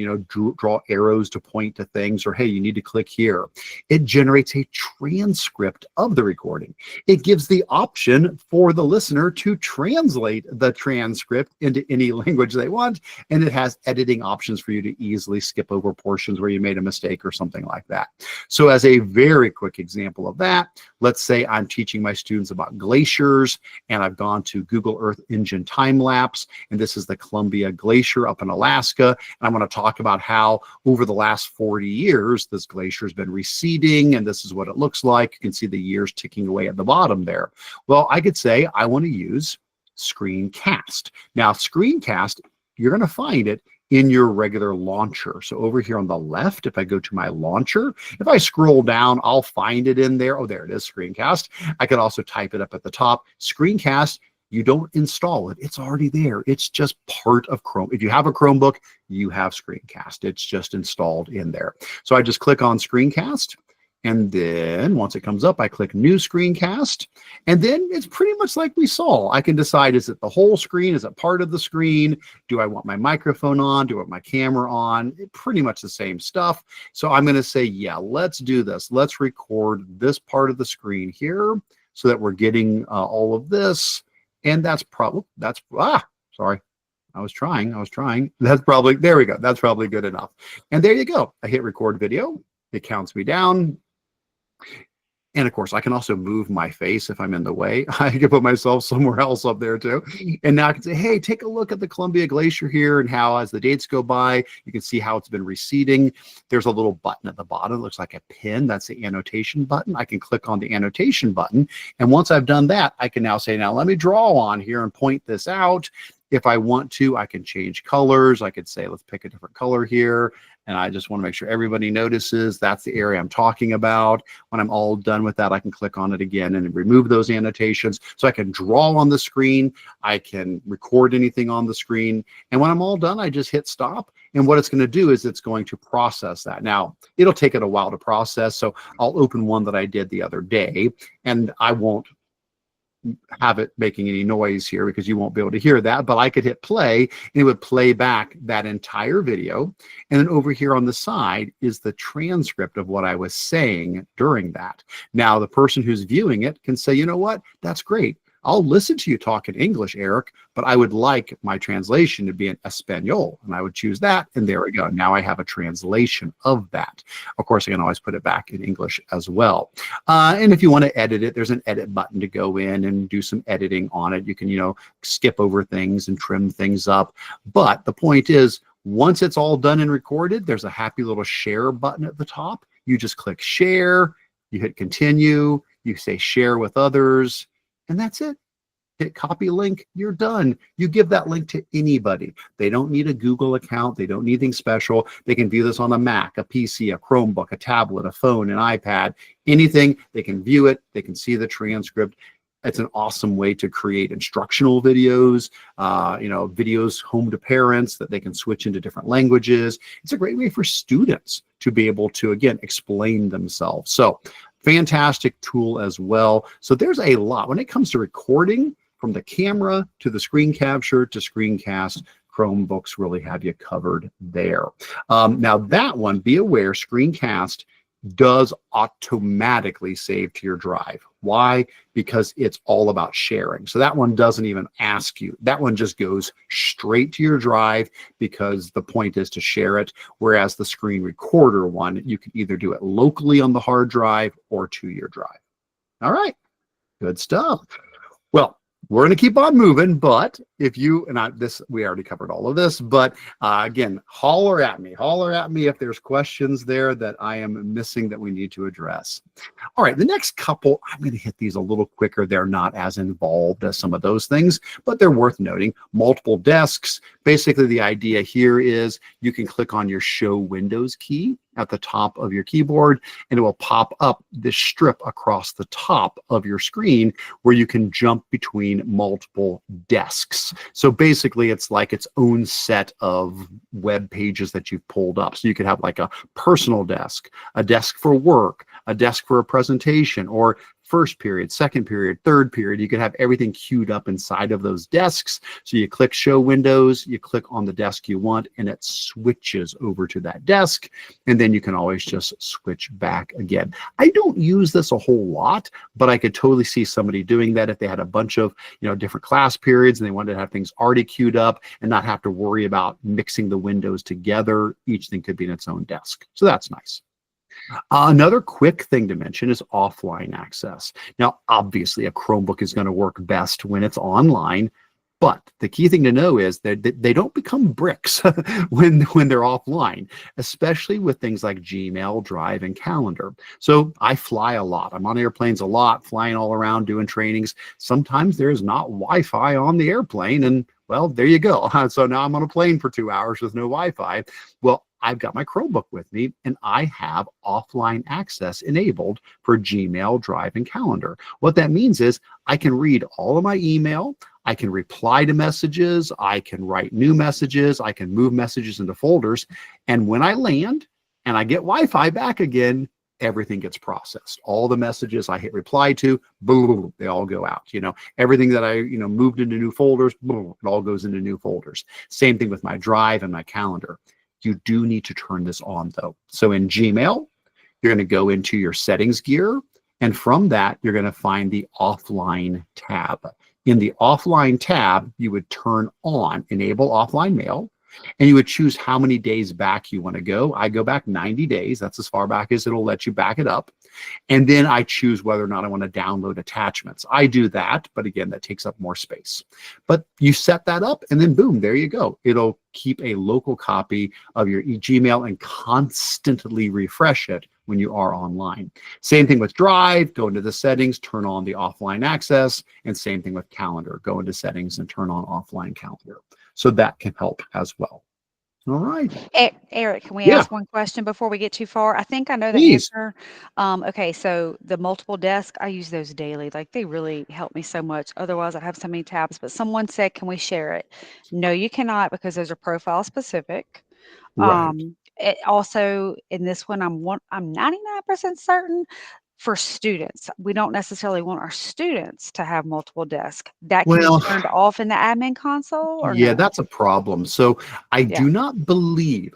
draw arrows to point to things, or, hey, you need to click here. It generates a transcript of the recording. It gives the option for the listener to translate the transcript into any language they want. And it has editing options for you to easily skip over portions where you made a mistake or something like that. So as a very quick example of that, let's say I'm teaching my students about glaciers, and I've gone to Google Earth Engine time lapse, and this is the Columbia Glacier up in Alaska. And I'm going to talk about how over the last 40 years, this glacier has been receding, and this is what it looks like. You can see the years ticking away at the bottom there. Well, I could say I want to use screencast. Now, screencast, you're going to find it in your regular launcher. So over here on the left, if I go to my launcher, if I scroll down, I'll find it in there. Oh, there it is, screencast. I can also type it up at the top. Screencast, you don't install it. It's already there. It's just part of Chrome. If you have a Chromebook, you have screencast. It's just installed in there. So I just click on screencast. And then once it comes up, I click new screencast. And then it's pretty much like we saw. I can decide, is it the whole screen? Is it part of the screen? Do I want my microphone on? Do I want my camera on? Pretty much the same stuff. So I'm going to say, yeah, let's do this. Let's record this part of the screen here so that we're getting all of this. And that's probably, sorry. I was trying. That's probably, there we go. That's probably good enough. And there you go. I hit record video. It counts me down. And of course, I can also move my face if I'm in the way. I can put myself somewhere else up there too. And now I can say, hey, take a look at the Columbia Glacier here, and how as the dates go by, you can see how it's been receding. There's a little button at the bottom. It looks like a pin. That's the annotation button. I can click on the annotation button. And once I've done that, I can now say, now let me draw on here and point this out. If I want to, I can change colors. I could say, let's pick a different color here. And I just want to make sure everybody notices that's the area I'm talking about. When I'm all done with that, I can click on it again and remove those annotations. So I can draw on the screen. I can record anything on the screen. And when I'm all done, I just hit stop. And what it's going to do is it's going to process that. Now, it'll take it a while to process. So I'll open one that I did the other day, and I won't have it making any noise here because you won't be able to hear that, but I could hit play and it would play back that entire video. And then over here on the side is the transcript of what I was saying during that. Now, the person who's viewing it can say, you know what, that's great. I'll listen to you talk in English, Eric, but I would like my translation to be in Espanol. And I would choose that. And there we go. Now I have a translation of that. Of course, I can always put it back in English as well. And if you want to edit it, there's an edit button to go in and do some editing on it. You can, skip over things and trim things up. But the point is, once it's all done and recorded, there's a happy little share button at the top. You just click share, you hit continue, you say share with others, and that's it. Hit copy link, you're done. You give that link to anybody. They don't need a Google account. They don't need anything special. They can view this on a Mac, a PC, a Chromebook, a tablet, a phone, an iPad, anything. They can view it. They can see the transcript. It's an awesome way to create instructional videos, videos home to parents that they can switch into different languages. It's a great way for students to be able to, again, explain themselves. So fantastic tool as well. So there's a lot. When it comes to recording, from the camera to the screen capture to screencast, Chromebooks really have you covered there. Now that one, be aware, screencast does automatically save to your drive. Why? Because it's all about sharing. So that one doesn't even ask you. That one just goes straight to your drive because the point is to share it. Whereas the screen recorder one, you can either do it locally on the hard drive or to your drive. All right, good stuff. Well, we're going to keep on moving, but if you, we already covered all of this, but again, holler at me if there's questions there that I am missing that we need to address. All right, the next couple, I'm going to hit these a little quicker. They're not as involved as some of those things, but they're worth noting. Multiple desks. Basically, the idea here is you can click on your Show Windows key at the top of your keyboard, and it will pop up this strip across the top of your screen where you can jump between multiple desks. So basically, it's like its own set of web pages that you've pulled up. So you could have like a personal desk, a desk for work, a desk for a presentation, or first period, second period, third period. You could have everything queued up inside of those desks. So you click Show Windows, you click on the desk you want, and it switches over to that desk. And then you can always just switch back again. I don't use this a whole lot, but I could totally see somebody doing that if they had a bunch of, different class periods and they wanted to have things already queued up and not have to worry about mixing the windows together. Each thing could be in its own desk. So that's nice. Another quick thing to mention is offline access. Now, obviously, a Chromebook is going to work best when it's online, but the key thing to know is that they don't become bricks when they're offline, especially with things like Gmail, Drive, and Calendar. So I fly a lot. I'm on airplanes a lot, flying all around, doing trainings. Sometimes there's not Wi-Fi on the airplane, and well, there you go. So now I'm on a plane for 2 hours with no Wi-Fi. Well, I've got my Chromebook with me, and I have offline access enabled for Gmail, Drive, and Calendar. What that means is I can read all of my email, I can reply to messages, I can write new messages, I can move messages into folders, and when I land and I get Wi-Fi back again, everything gets processed. All the messages I hit reply to, boom, they all go out. Everything that I moved into new folders, boom, it all goes into new folders. Same thing with my Drive and my Calendar. You do need to turn this on though. So in Gmail, you're going to go into your settings gear, and from that, you're going to find the offline tab. In the offline tab, you would turn on enable offline mail, and you would choose how many days back you want to go. I go back 90 days. That's as far back as it'll let you back it up. And then I choose whether or not I want to download attachments. I do that, but again, that takes up more space. But you set that up, and then boom, there you go. It'll keep a local copy of your Gmail and constantly refresh it when you are online. Same thing with Drive. Go into the settings, turn on the offline access, and same thing with Calendar. Go into settings and turn on offline calendar. So that can help as well. All right. Eric, can we Yeah. ask one question before we get too far? I think I know the Please. answer. Okay, so the multiple desk, I use those daily. Like they really help me so much. Otherwise, I'd have so many tabs. But someone said, can we share it? No, you cannot because those are profile specific. Right. It also in this one, I'm 99% certain for students. We don't necessarily want our students to have multiple desks. That can Well, be turned off in the admin console or yeah, no? that's a problem. So I Yeah. do not believe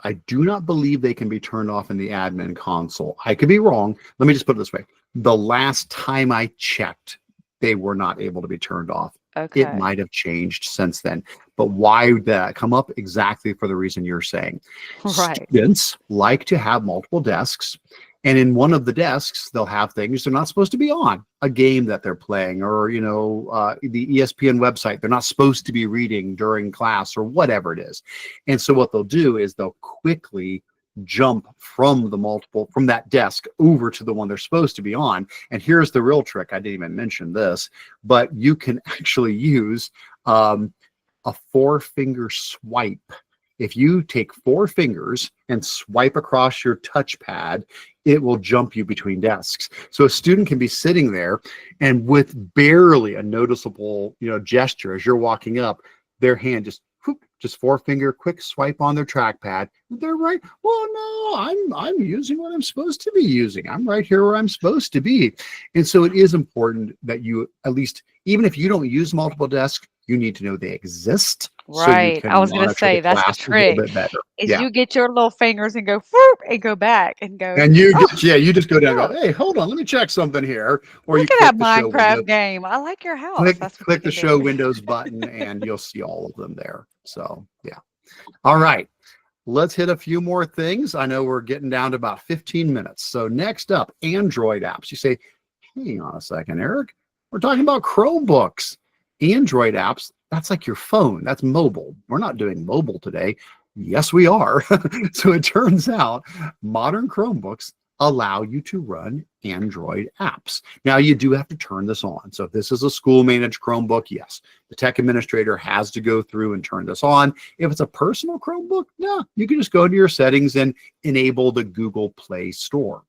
they can be turned off in the admin console. I could be wrong. Let me just put it this way. The last time I checked, they were not able to be turned off. It Okay. might have changed since then. But why would that come up? Exactly for the reason you're saying. Right. Students like to have multiple desks. And in one of the desks, they'll have things they're not supposed to be on, a game that they're playing, or, the ESPN website they're not supposed to be reading during class, or whatever it is. And so what they'll do is they'll quickly jump from that desk over to the one they're supposed to be on. And here's the real trick. I didn't even mention this, but you can actually use a 4-finger swipe. If you take 4 fingers and swipe across your touchpad, it will jump you between desks. So a student can be sitting there and with barely a noticeable, gesture as you're walking up, their hand just 4-finger quick swipe on their trackpad. They're right. Well, no, I'm using what I'm supposed to be using. I'm right here where I'm supposed to be. And so it is important that you at least, even if you don't use multiple desks, you need to know they exist. so you Right. I can was gonna monitor the say that's the class a little trick, bit better. is Yeah. you get your little fingers and go whoop and go back and go, And you "Oh, just, yeah, you just go down and look, go, hey, hold on, let me check something here. Or you look at click that the show window, Minecraft game. I like your house." That's what you click the can do. show windows button, and you'll see all of them there. So yeah. All right. Let's hit a few more things. I know we're getting down to about 15 minutes. So next up, Android apps. You say, hang on a second, Eric. We're talking about Chromebooks. Android apps, that's like your phone. That's mobile. We're not doing mobile today. Yes, we are. So it turns out modern Chromebooks allow you to run Android apps. Now, you do have to turn this on. So if this is a school managed Chromebook, yes, the tech administrator has to go through and turn this on. If it's a personal Chromebook, no, you can just go to your settings and enable the Google Play Store.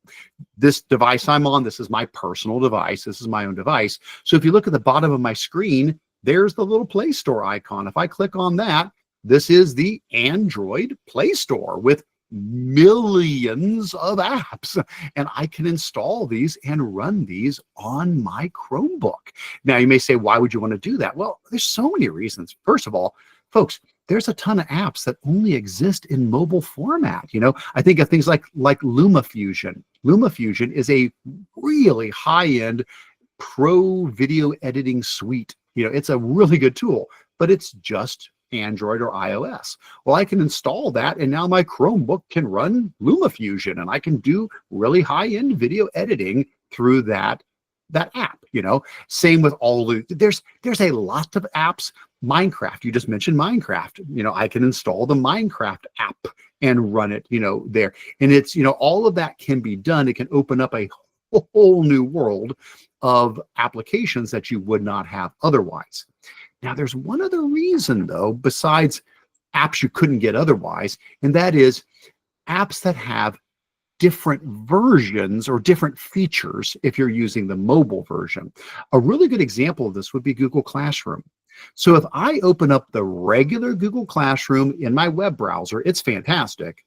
This device I'm on, this is my personal device. This is my own device. So if you look at the bottom of my screen, there's the little Play Store icon. If I click on that, this is the Android Play Store with millions of apps, and I can install these and run these on my Chromebook. Now, you may say, why would you want to do that? Well, there's so many reasons. First of all, folks, there's a ton of apps that only exist in mobile format. You know, I think of things like LumaFusion. LumaFusion is a really high-end pro video editing suite. You know, it's a really good tool, but it's just Android or iOS. Well, I can install that, and now my Chromebook can run LumaFusion, and I can do really high-end video editing through that app. You know, same with all the there's a lot of apps. Minecraft, you just mentioned Minecraft. You know, I can install the Minecraft app and run it, you know, there. And it's, you know, all of that can be done. It can open up a whole new world of applications that you would not have otherwise. Now, there's one other reason, though, besides apps you couldn't get otherwise, and that is apps that have different versions or different features if you're using the mobile version. A really good example of this would be Google Classroom. So if I open up the regular Google Classroom in my web browser, it's fantastic,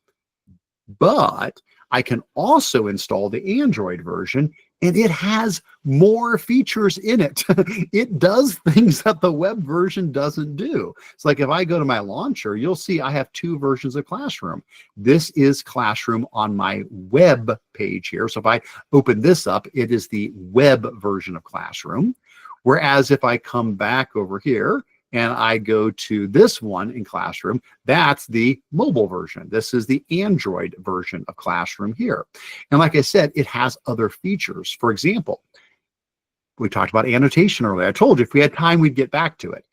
but I can also install the Android version, and it has more features in it. It does things that the web version doesn't do. It's like if I go to my launcher, you'll see I have two versions of Classroom. This is Classroom on my web page here. So if I open this up, it is the web version of Classroom. Whereas if I come back over here and I go to this one in Classroom, that's the mobile version. This is the Android version of Classroom here. And like I said, it has other features. For example, we talked about annotation earlier. I told you if we had time, we'd get back to it.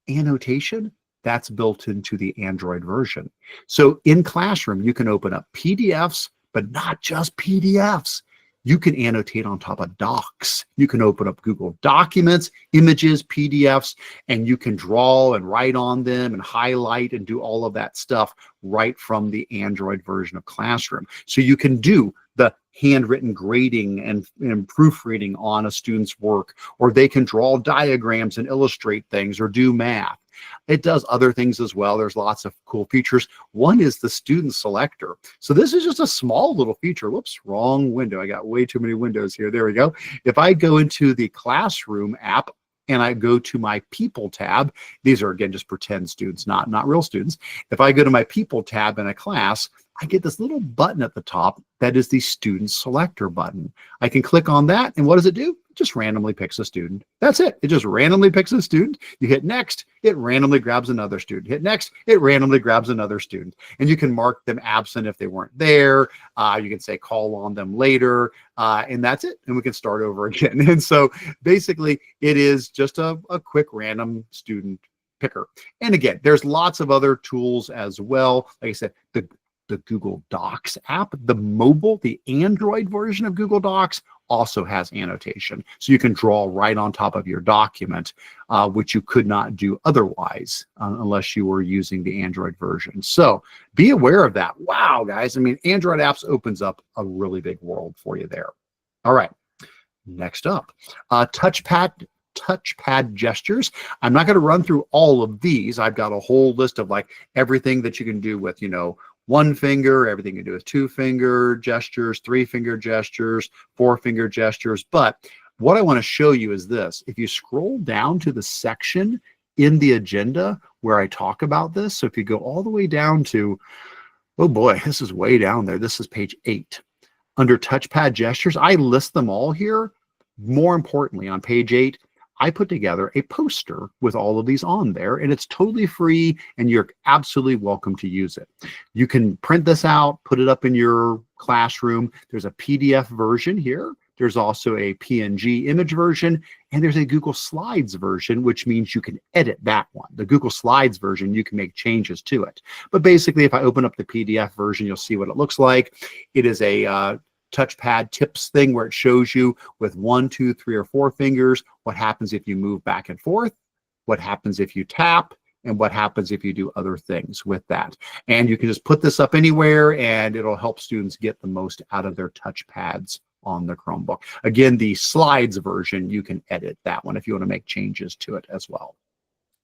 Annotation, that's built into the Android version. So in Classroom, you can open up PDFs, but not just PDFs. You can annotate on top of docs. You can open up Google Documents, images, PDFs, and you can draw and write on them and highlight and do all of that stuff right from the Android version of Classroom. So you can do the handwritten grading and proofreading on a student's work, or they can draw diagrams and illustrate things or do math. It does other things as well. There's lots of cool features. One is the student selector. So this is just a small little feature. Whoops, wrong window. I got way too many windows here. There we go. If I go into the Classroom app and I go to my People tab, these are, again, just pretend students, not real students. If I go to my People tab in a class, I get this little button at the top that is the student selector button. I can click on that, and what does it do? It just randomly picks a student. That's it. It just randomly picks a student. You hit next, it randomly grabs another student. Hit next, it randomly grabs another student. And you can mark them absent if they weren't there. You can say call on them later, and that's it. And we can start over again. And so basically, it is just a quick random student picker. And again, there's lots of other tools as well. Like I said, the Google Docs app, the Android version of Google Docs also has annotation. So you can draw right on top of your document, which you could not do otherwise unless you were using the Android version. So be aware of that. Wow, guys. I mean, Android apps opens up a really big world for you there. All right. Next up, touchpad gestures. I'm not going to run through all of these. I've got a whole list of like everything that you can do with, you know, one finger, everything you do with 2-finger gestures, 3-finger gestures, 4-finger gestures. But what I want to show you is this. If you scroll down to the section in the agenda where I talk about this. So if you go all the way down to, oh boy, this is way down there. This is page 8. Under touchpad gestures, I list them all here. More importantly, on page 8, I put together a poster with all of these on there, and it's totally free, and you're absolutely welcome to use it. You can print this out, put it up in your classroom. There's a PDF version here. There's also a PNG image version, and there's a Google Slides version, which means you can edit that one. The Google Slides version, you can make changes to it. But basically, if I open up the PDF version, you'll see what it looks like. It is a touchpad tips thing where it shows you with 1, 2, 3, or 4 fingers what happens if you move back and forth, what happens if you tap, and what happens if you do other things with that. And you can just put this up anywhere, and it'll help students get the most out of their touchpads on the Chromebook. Again, the Slides version, you can edit that one if you want to make changes to it as well.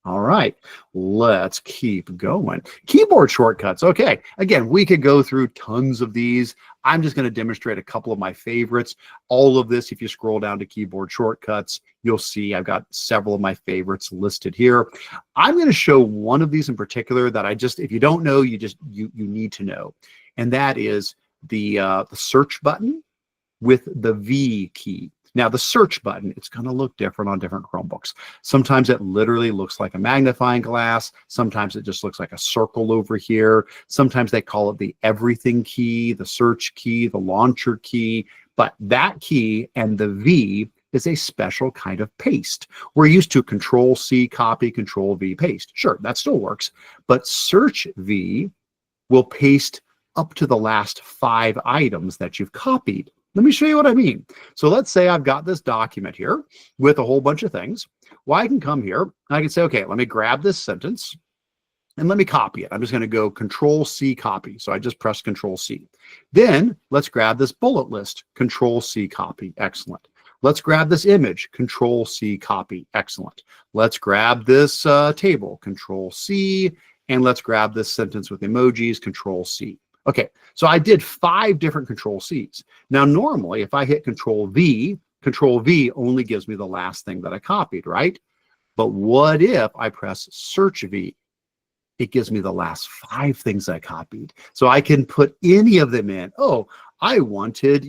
All right, let's keep going. Keyboard shortcuts. Okay, again, we could go through tons of these. I'm just going to demonstrate a couple of my favorites. All of this, if you scroll down to keyboard shortcuts, you'll see I've got several of my favorites listed here. I'm going to show one of these in particular that if you don't know, you need to know, and that is the search button with the V key. Now, the search button, it's going to look different on different Chromebooks. Sometimes it literally looks like a magnifying glass. Sometimes it just looks like a circle over here. Sometimes they call it the everything key, the search key, the launcher key. But that key and the V is a special kind of paste. We're used to Control-C, copy, Control-V, paste. Sure, that still works. But Search V will paste up to the last 5 items that you've copied. Let me show you what I mean. So let's say I've got this document here with a whole bunch of things. Well, I can come here and I can say, okay, let me grab this sentence and let me copy it. I'm just going to go Control-C copy. So I just press Control-C. Then let's grab this bullet list, Control-C copy. Excellent. Let's grab this image, Control-C copy. Excellent. Let's grab this table, Control-C, and let's grab this sentence with emojis, Control-C. Okay, so I did 5 different Control-Cs. Now, normally, if I hit Control-V, Control-V only gives me the last thing that I copied, right? But what if I press Search-V? It gives me the last 5 things I copied. So I can put any of them in. Oh, I wanted,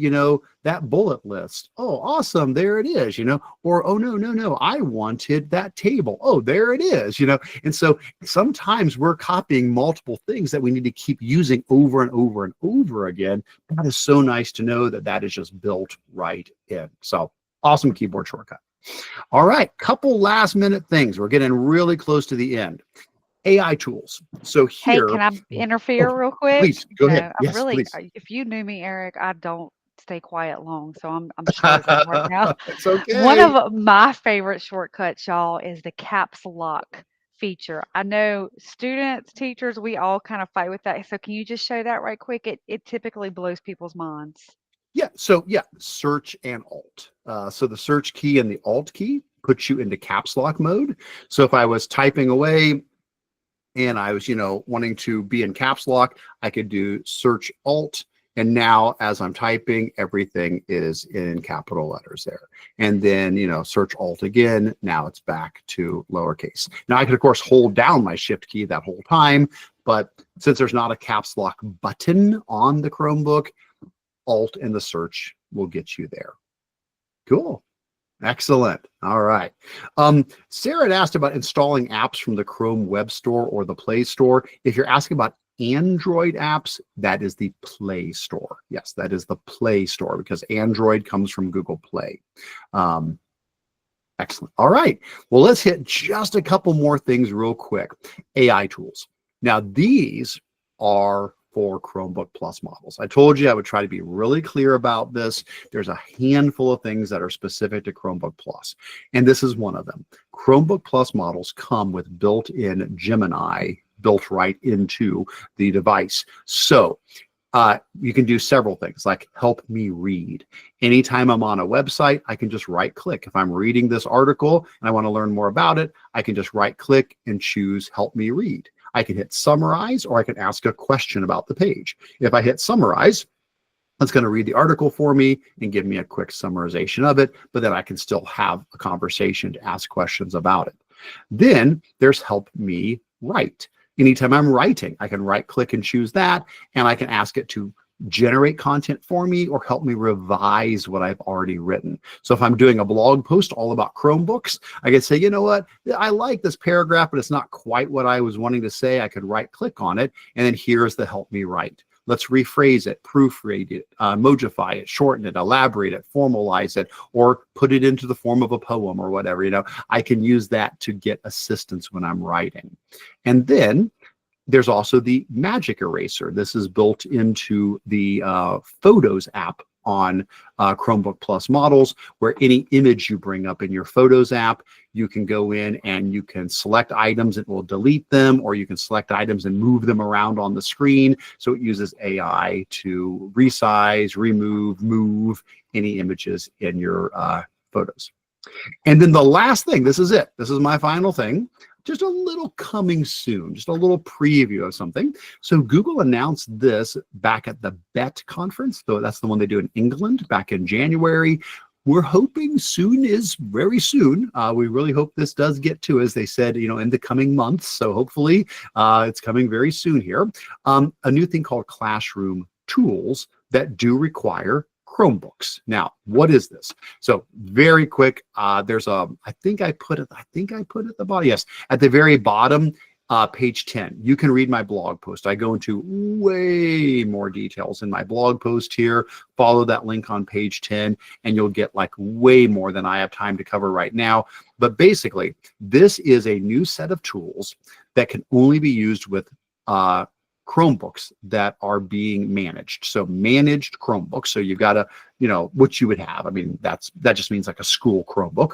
that bullet list. Oh, awesome. There it is, or, oh, no. I wanted that table. Oh, there it is, And so sometimes we're copying multiple things that we need to keep using over and over and over again. That is so nice to know that that is just built right in. So awesome keyboard shortcut. All right, couple last minute things. We're getting really close to the end. AI tools. So here, Hey, can I interfere real quick? please go ahead. Yes, please. If you knew me, Eric, I don't stay quiet long, so I'm sure it's right now. It's okay. One of my favorite shortcuts, y'all, is the caps lock feature. I know students, teachers, we all kind of fight with that. So can you just show that right quick? It typically blows people's minds. Yeah. So yeah, search and alt. So the search key and the alt key puts you into caps lock mode. So if I was typing away and I was, wanting to be in caps lock, I could do search alt. And now as I'm typing, everything is in capital letters there. And then, search alt again. Now it's back to lowercase. Now I could, of course, hold down my shift key that whole time. But since there's not a caps lock button on the Chromebook, alt and the search will get you there. Cool. Excellent. All right. Sarah had asked about installing apps from the Chrome Web Store or the Play Store. If you're asking about Android apps, that is the Play Store. Yes, that is the Play Store because Android comes from Google Play. Excellent. All right. Well, let's hit just a couple more things real quick. AI tools. Now, these are for Chromebook Plus models. I told you I would try to be really clear about this. There's a handful of things that are specific to Chromebook Plus, and this is one of them. Chromebook Plus models come with built-in Gemini built right into the device. So you can do several things like help me read. Anytime I'm on a website, I can just right click. If I'm reading this article and I want to learn more about it, I can just right click and choose help me read. I can hit summarize, or I can ask a question about the page. If I hit summarize, it's going to read the article for me and give me a quick summarization of it, but then I can still have a conversation to ask questions about it. Then there's help me write. Anytime I'm writing, I can right click and choose that, and I can ask it to generate content for me or help me revise what I've already written. So if I'm doing a blog post all about Chromebooks, I could say, you know what, I like this paragraph, but it's not quite what I was wanting to say. I could right click on it, and then here's the help me write. Let's rephrase it, proofread it, emojify it, shorten it, elaborate it, formalize it, or put it into the form of a poem or whatever. I can use that to get assistance when I'm writing. And then there's also the Magic Eraser. This is built into the Photos app on Chromebook Plus models, where any image you bring up in your Photos app, you can go in and you can select items, it will delete them, or you can select items and move them around on the screen. So it uses AI to resize, remove, move any images in your photos. And then the last thing, this is it. This is my final thing. Just a little coming soon, just a little preview of something. So Google announced this back at the BET conference. So that's the one they do in England back in January. We're hoping soon is very soon. We really hope this does get to, as they said, in the coming months. So hopefully it's coming very soon here. A new thing called Classroom Tools that do require Chromebooks. Now, what is this? So very quick, there's I think I put it at the bottom. Yes, at the very bottom, page 10. You can read my blog post. I go into way more details in my blog post here. Follow that link on page 10, and you'll get like way more than I have time to cover right now. But basically, this is a new set of tools that can only be used with Chromebooks that are being managed. So managed Chromebooks. So you've got to, what you would have. I mean, that just means like a school Chromebook.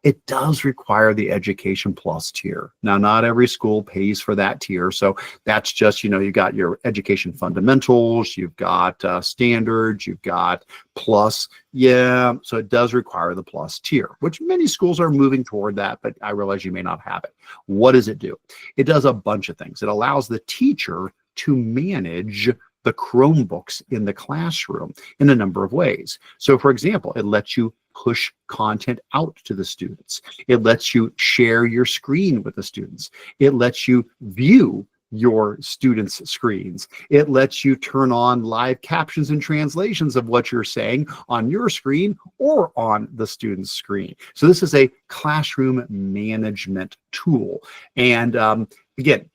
It does require the Education Plus tier. Now, not every school pays for that tier. So that's just, you've got your Education Fundamentals, you've got Standards, you've got Plus. Yeah, so it does require the Plus tier, which many schools are moving toward that, but I realize you may not have it. What does it do? It does a bunch of things. It allows the teacher to manage the Chromebooks in the classroom in a number of ways. So, for example, it lets you push content out to the students. It lets you share your screen with the students. It lets you view your students' screens. It lets you turn on live captions and translations of what you're saying on your screen or on the student's screen. So this is a classroom management tool. And again,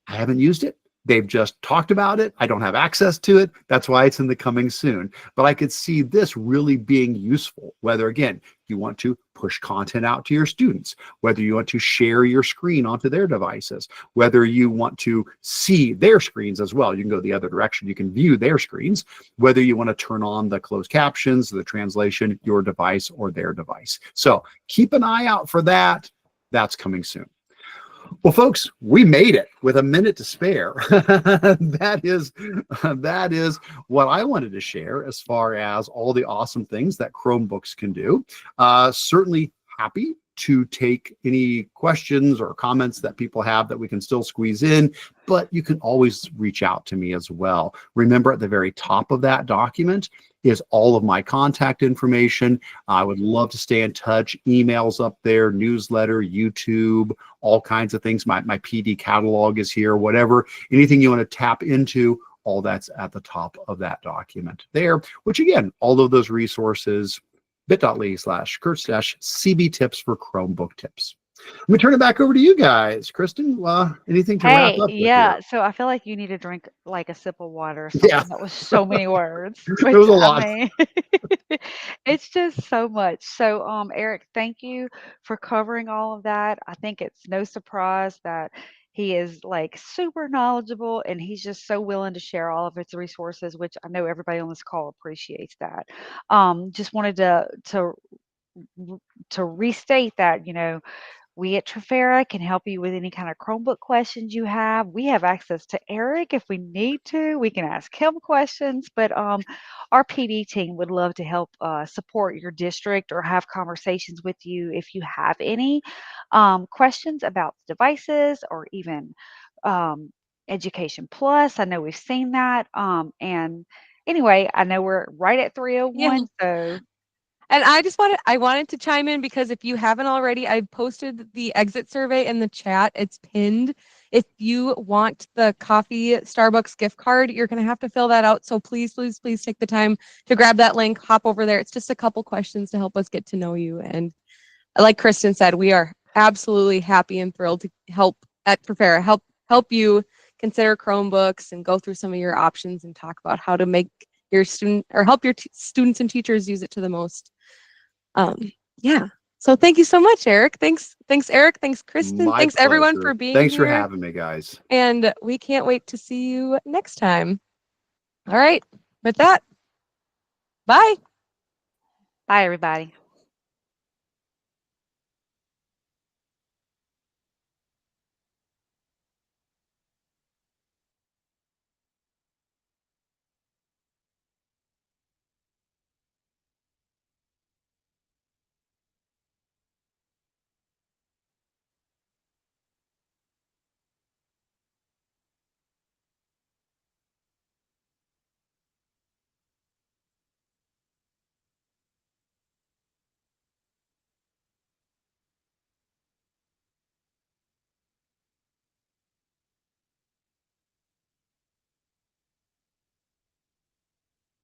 I haven't used it. They've just talked about it. I don't have access to it. That's why it's in the coming soon. But I could see this really being useful, whether, again, you want to push content out to your students, whether you want to share your screen onto their devices, whether you want to see their screens as well. You can go the other direction. You can view their screens, whether you want to turn on the closed captions, the translation, your device or their device. So keep an eye out for that. That's coming soon. Well, folks, we made it with a minute to spare. That is what I wanted to share as far as all the awesome things that Chromebooks can do. Certainly happy to take any questions or comments that people have that we can still squeeze in, but you can always reach out to me as well. Remember, at the very top of that document is all of my contact information. I would love to stay in touch. Emails up there, newsletter, YouTube, all kinds of things. My PD catalog is here, whatever. Anything you want to tap into, all that's at the top of that document there, which again, all of those resources, bit.ly/Curts-CB tips for Chromebook tips. Let me turn it back over to you guys. Kristen, anything to wrap Hey, up with yeah. here? So I feel like you need to drink like a sip of water or something. Yeah, That was so many words, it which was a I lot. mean, it's just so much. So, Eric, thank you for covering all of that. I think it's no surprise that he is like super knowledgeable and he's just so willing to share all of his resources, which I know everybody on this call appreciates that. Just wanted to restate that, we at Trafera can help you with any kind of Chromebook questions you have. We have access to Eric if we need to. We can ask him questions, but our PD team would love to help support your district or have conversations with you if you have any questions about the devices or even Education Plus. I know we've seen that. And anyway, I know we're right at Yeah. 3:01, so And I wanted to chime in because if you haven't already, I posted the exit survey in the chat. It's pinned If you want the coffee Starbucks gift card, you're going to have to fill that out. So please, please, please take the time to grab that link, hop over there. It's just a couple questions to help us get to know you. And like Kristen said, we are absolutely happy and thrilled to help at Trafera, help you consider Chromebooks and go through some of your options and talk about how to make your student or help your students and teachers use it to the most. Yeah. So thank you so much, Eric. Thanks, Eric. Thanks, Kristen. My Thanks everyone pleasure. for being Thanks here. for having me, guys. And we can't wait to see you next time. All right. With that, bye. Bye, everybody.